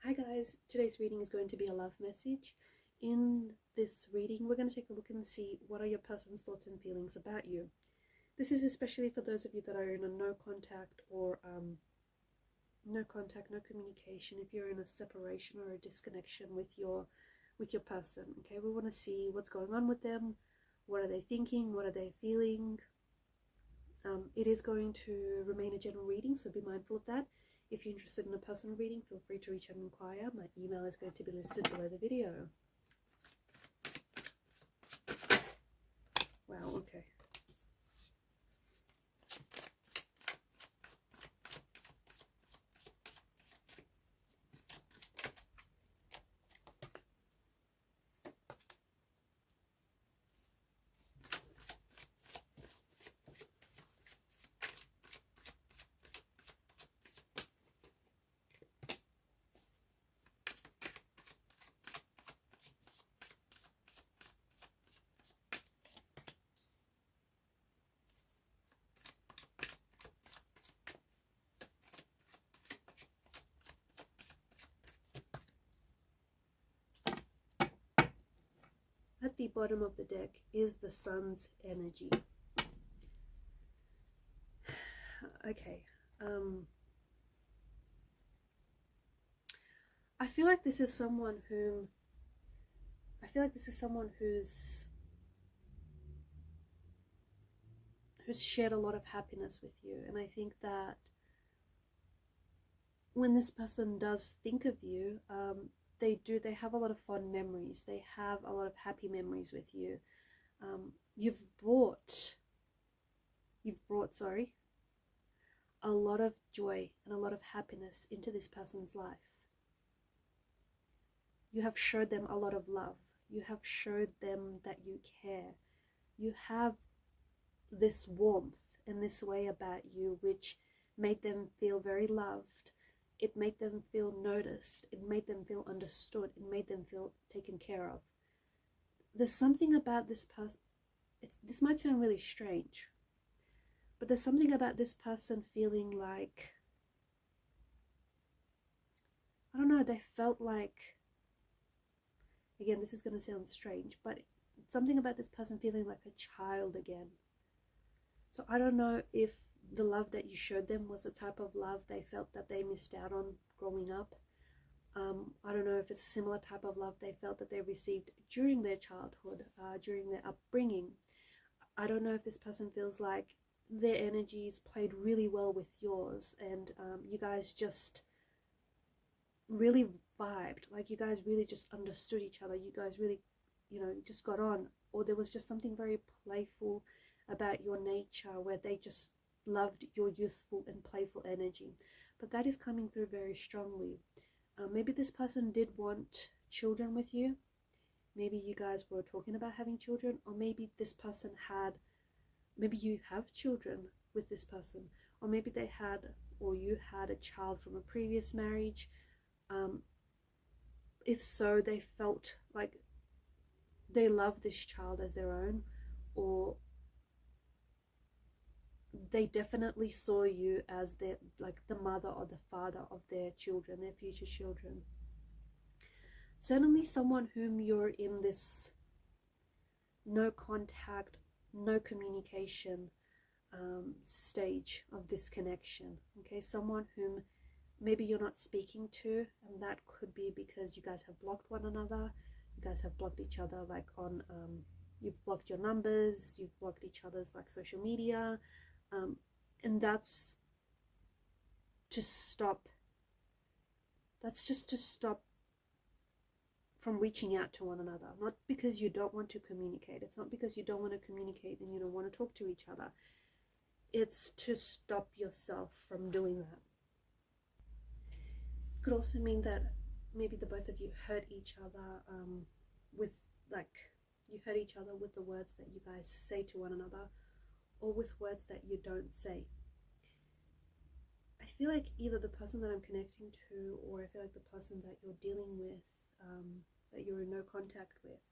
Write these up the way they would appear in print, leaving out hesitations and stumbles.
Hi guys, today's reading is going to be a love message. In this reading, we're going to take a look and see what are your person's thoughts and feelings about you. This is especially for those of you that are in a no contact or no communication. If you're in a separation or a disconnection with your person, okay, we want to see what's going on with them. What are they thinking? What are they feeling? It is going to remain a general reading, so be mindful of that. If you're interested in a personal reading, feel free to reach out and inquire. My email is going to be listed below the video. Wow, okay. At the bottom of the deck is the sun's energy. Okay. I feel like this is someone who's shared a lot of happiness with you, and I think that when this person does think of you, they have a lot of fond memories. They have a lot of happy memories with you. You've brought a lot of joy and a lot of happiness into this person's life. You have showed them a lot of love. You have showed them that you care. You have this warmth and this way about you which made them feel very loved. It made them feel noticed. It made them feel understood. It made them feel taken care of. There's something about this person. This might sound really strange, but there's something about this person feeling like, I don't know, they felt like, again, this is going to sound strange, but something about this person feeling like a child again. So I don't know if the love that you showed them was a type of love they felt that they missed out on growing up. I don't know if it's a similar type of love they felt that they received during their childhood, during their upbringing. I don't know if this person feels like their energies played really well with yours, and you guys just really vibed, like you guys really just understood each other. You guys really, just got on, or there was just something very playful about your nature where they just loved your youthful and playful energy. But that is coming through very strongly. Maybe this person did want children with you. Maybe you guys were talking about having children, or maybe this person maybe you have children with this person, or maybe you had a child from a previous marriage. If so, they felt like they loved this child as their own, or they definitely saw you as the mother or the father of their children, their future children. Certainly someone whom you're in this no contact, no communication stage of this connection. Okay, someone whom maybe you're not speaking to, and that could be because you guys have blocked one another. You guys have blocked each other, like on you've blocked your numbers, you've blocked each other's like social media. And that's just to stop from reaching out to one another. Not because you don't want to communicate. It's not because you don't want to communicate and you don't want to talk to each other. It's to stop yourself from doing that. It could also mean that maybe the both of you hurt each other you hurt each other with the words that you guys say to one another, or with words that you don't say. I feel like either the person that I'm connecting to, or I feel like the person that you're dealing with, that you're in no contact with,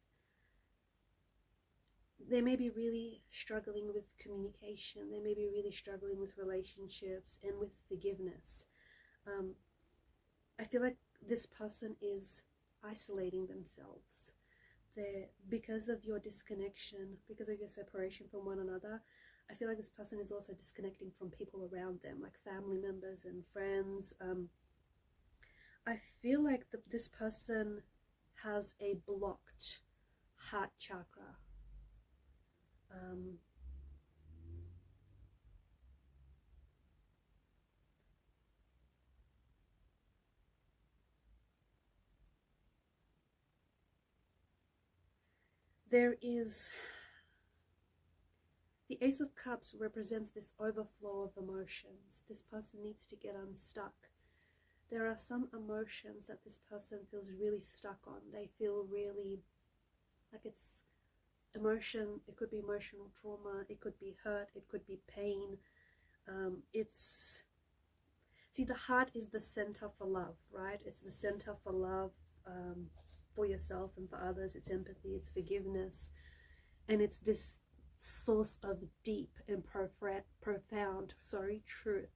they may be really struggling with communication. They may be really struggling with relationships and with forgiveness. I feel like this person is isolating themselves. Because of your disconnection, because of your separation from one another, I feel like this person is also disconnecting from people around them, like family members and friends. I feel like this person has a blocked heart chakra. There is the Ace of Cups represents this overflow of emotions. This person needs to get unstuck. There are some emotions that this person feels really stuck on. They feel really like it's emotion. It could be emotional trauma. It could be hurt. It could be pain. See, the heart is the center for love, right? It's the center for love, for yourself and for others. It's empathy, it's forgiveness, and it's this source of deep and profound truth.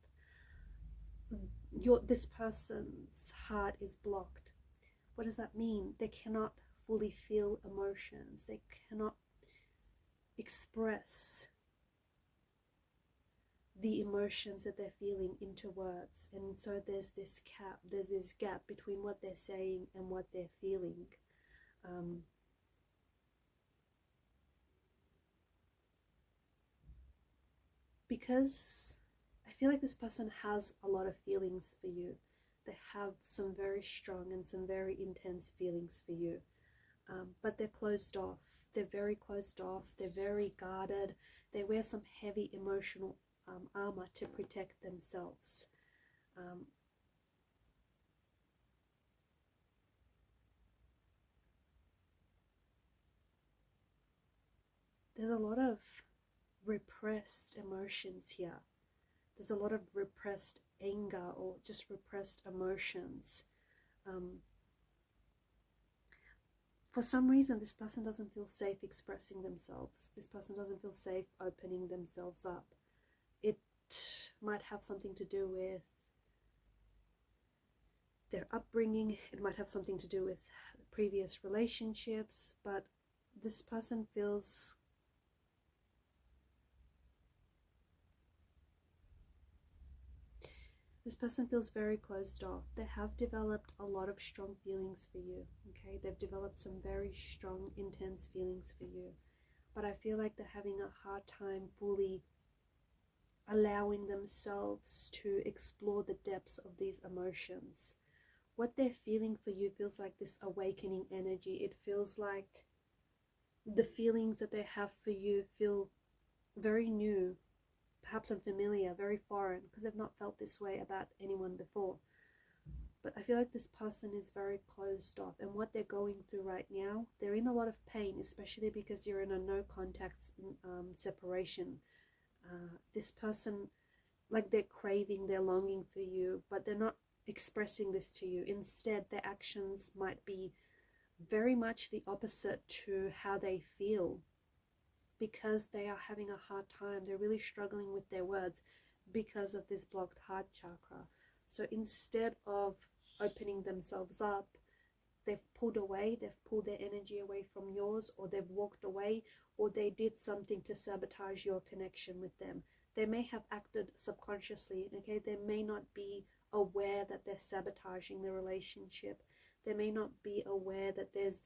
This person's heart is blocked. What does that mean? They cannot fully feel emotions. They cannot express the emotions that they're feeling into words, and so there's this gap between what they're saying and what they're feeling. Because I feel like this person has a lot of feelings for you. They have some very strong and some very intense feelings for you, but they're closed off. They're very closed off. They're very guarded. They wear some heavy emotional armor to protect themselves. There's a lot of repressed emotions here. There's a lot of repressed anger or just repressed emotions. For some reason, this person doesn't feel safe expressing themselves. This person doesn't feel safe opening themselves up. It might have something to do with their upbringing. It might have something to do with previous relationships, but this person feels very closed off. They have developed a lot of strong feelings for you, okay? They've developed some very strong, intense feelings for you, but I feel like they're having a hard time fully allowing themselves to explore the depths of these emotions. What they're feeling for you feels like this awakening energy. It feels like the feelings that they have for you feel very new, perhaps unfamiliar, very foreign, because they've not felt this way about anyone before. But I feel like this person is very closed off, and what they're going through right now, they're in a lot of pain, especially because you're in a no contact separation. This person, like, they're craving, they're longing for you, but they're not expressing this to you. Instead, their actions might be very much the opposite to how they feel, because they are having a hard time. They're really struggling with their words because of this blocked heart chakra. So instead of opening themselves up, they've pulled away, they've pulled their energy away from yours, or they've walked away, or they did something to sabotage your connection with them. They may have acted subconsciously, okay? They may not be aware that they're sabotaging the relationship. They may not be aware that there's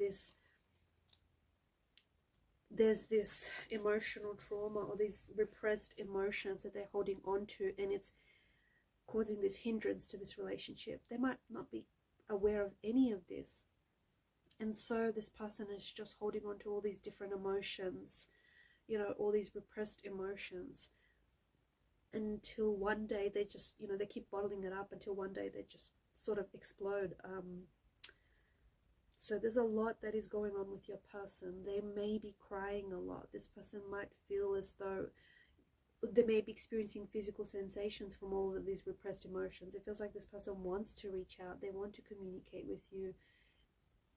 this emotional trauma or these repressed emotions that they're holding on to, and it's causing this hindrance to this relationship. They might not be aware of any of this. And so this person is just holding on to all these different emotions, you know, all these repressed emotions, until one day they just, you know, they keep bottling it up until one day they just sort of explode. So there's a lot that is going on with your person. They may be crying a lot. This person might feel as though they may be experiencing physical sensations from all of these repressed emotions. It feels like this person wants to reach out. They want to communicate with you.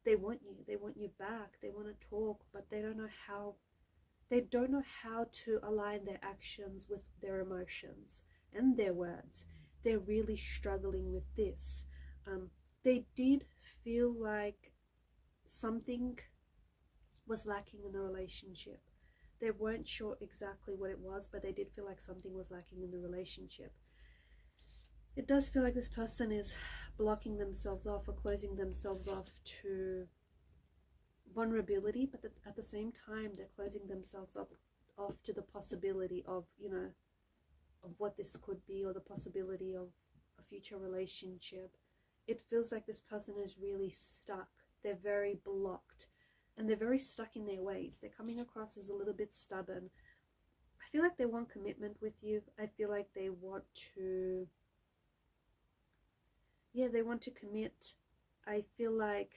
They want you back. They want to talk, but they don't know how. They don't know how to align their actions with their emotions and their words. They're really struggling with this. they did feel like something was lacking in the relationship. They weren't sure exactly what it was, but they did feel like something was lacking in the relationship. It does feel like this person is blocking themselves off or closing themselves off to vulnerability, but at the same time they're closing themselves off to the possibility of, you know, of what this could be, or the possibility of a future relationship. It feels like this person is really stuck. They're very blocked, and they're very stuck in their ways. They're coming across as a little bit stubborn. I feel like they want commitment with you. I feel like they want to, yeah, they want to commit. I feel like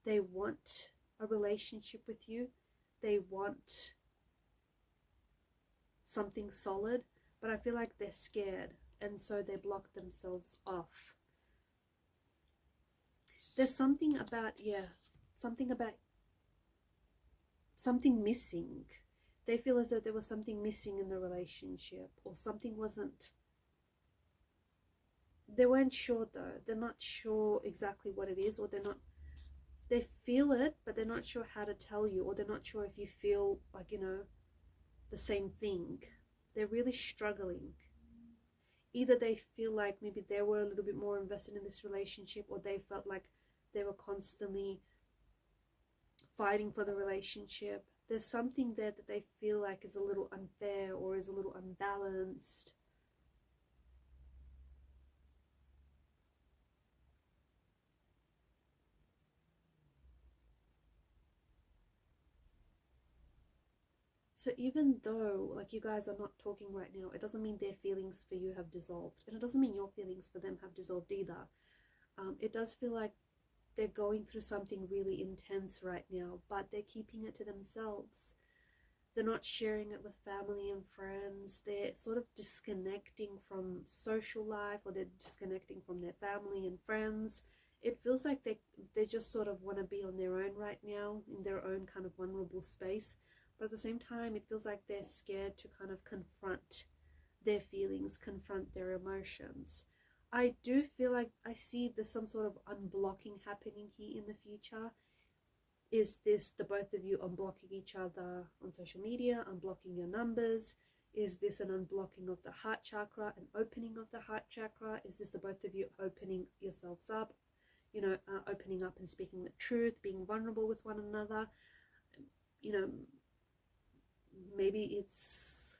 they want a relationship with you. They want something solid, but I feel like they're scared, and so they block themselves off. There's something about, something missing. They feel as though there was something missing in the relationship, or something wasn't, they weren't sure though. They're not sure exactly what it is, or they feel it, but they're not sure how to tell you, or they're not sure if you feel like, you know, the same thing. They're really struggling. Either they feel like maybe they were a little bit more invested in this relationship, or they felt like they were constantly fighting for the relationship. There's something there that they feel like is a little unfair, or is a little unbalanced. So even though like you guys are not talking right now, it doesn't mean their feelings for you have dissolved, and it doesn't mean your feelings for them have dissolved either. It does feel like they're going through something really intense right now, but they're keeping it to themselves. They're not sharing it with family and friends. They're sort of disconnecting from social life, or they're disconnecting from their family and friends. It feels like they just sort of want to be on their own right now, in their own kind of vulnerable space. But at the same time, it feels like they're scared to kind of confront their feelings, confront their emotions. I do feel like I see there's some sort of unblocking happening here in the future. Is this the both of you unblocking each other on social media, unblocking your numbers? Is this an unblocking of the heart chakra, an opening of the heart chakra? Is this the both of you opening yourselves up, you know, opening up and speaking the truth, being vulnerable with one another? You know, maybe it's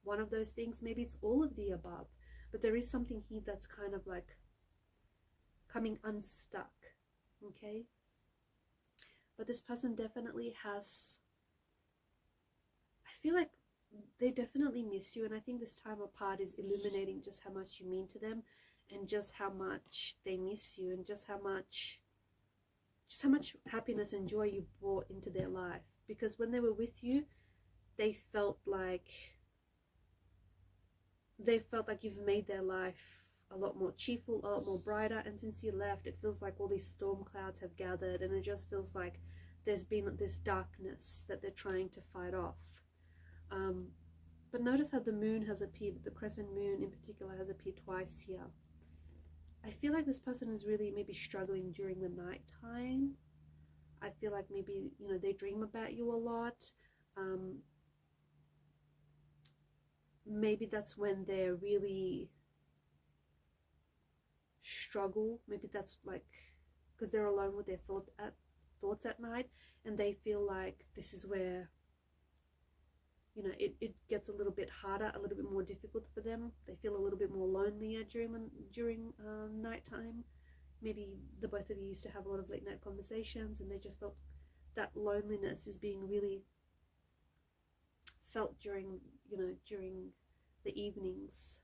one of those things, maybe it's all of the above, but there is something here that's kind of like coming unstuck, okay? But this person definitely has, I feel like they definitely miss you, and I think this time apart is illuminating just how much you mean to them, and just how much they miss you, and just how much happiness and joy you brought into their life. Because when they were with you, they felt like you've made their life a lot more cheerful, a lot more brighter. And since you left, it feels like all these storm clouds have gathered, and it just feels like there's been this darkness that they're trying to fight off. But notice how the moon has appeared, the crescent moon in particular has appeared twice here. I feel like this person is really maybe struggling during the night time. I feel like maybe, you know, they dream about you a lot. Maybe that's when they're really struggle. Maybe that's like because they're alone with their thoughts at night, and they feel like this is where, you know, it gets a little bit harder, a little bit more difficult for them. They feel a little bit more lonelier during nighttime. Maybe the both of you used to have a lot of late night conversations, and they just felt that loneliness is being really felt during the evenings.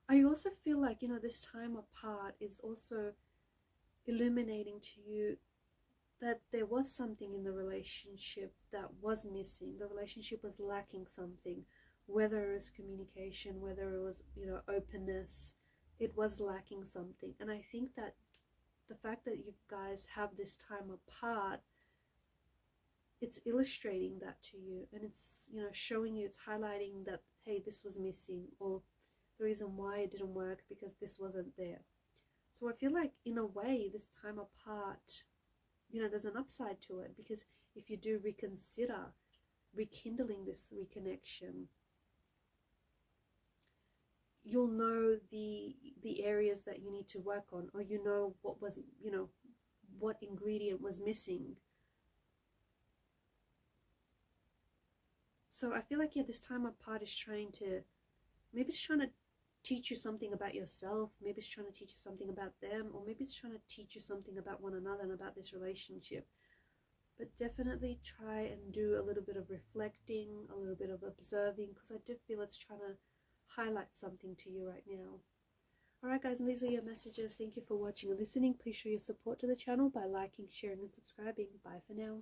I also feel like, you know, this time apart is also illuminating to you that there was something in the relationship that was missing. The relationship was lacking something, whether it was communication, whether it was, you know, openness. It was lacking something. And I think that the fact that you guys have this time apart it's illustrating that to you, and it's, you know, showing you, it's highlighting that, hey, this was missing, or the reason why it didn't work because this wasn't there. So I feel like in a way this time apart, you know, there's an upside to it, because if you do reconsider rekindling this reconnection, you'll know the areas that you need to work on, or you know what was, you know, what ingredient was missing. So I feel like, yeah, this time apart is trying to, maybe it's trying to teach you something about yourself, maybe it's trying to teach you something about them, or maybe it's trying to teach you something about one another and about this relationship. But definitely try and do a little bit of reflecting, a little bit of observing, because I do feel it's trying to highlight something to you right now. Alright guys, and these are your messages. Thank you for watching and listening. Please show your support to the channel by liking, sharing and subscribing. Bye for now.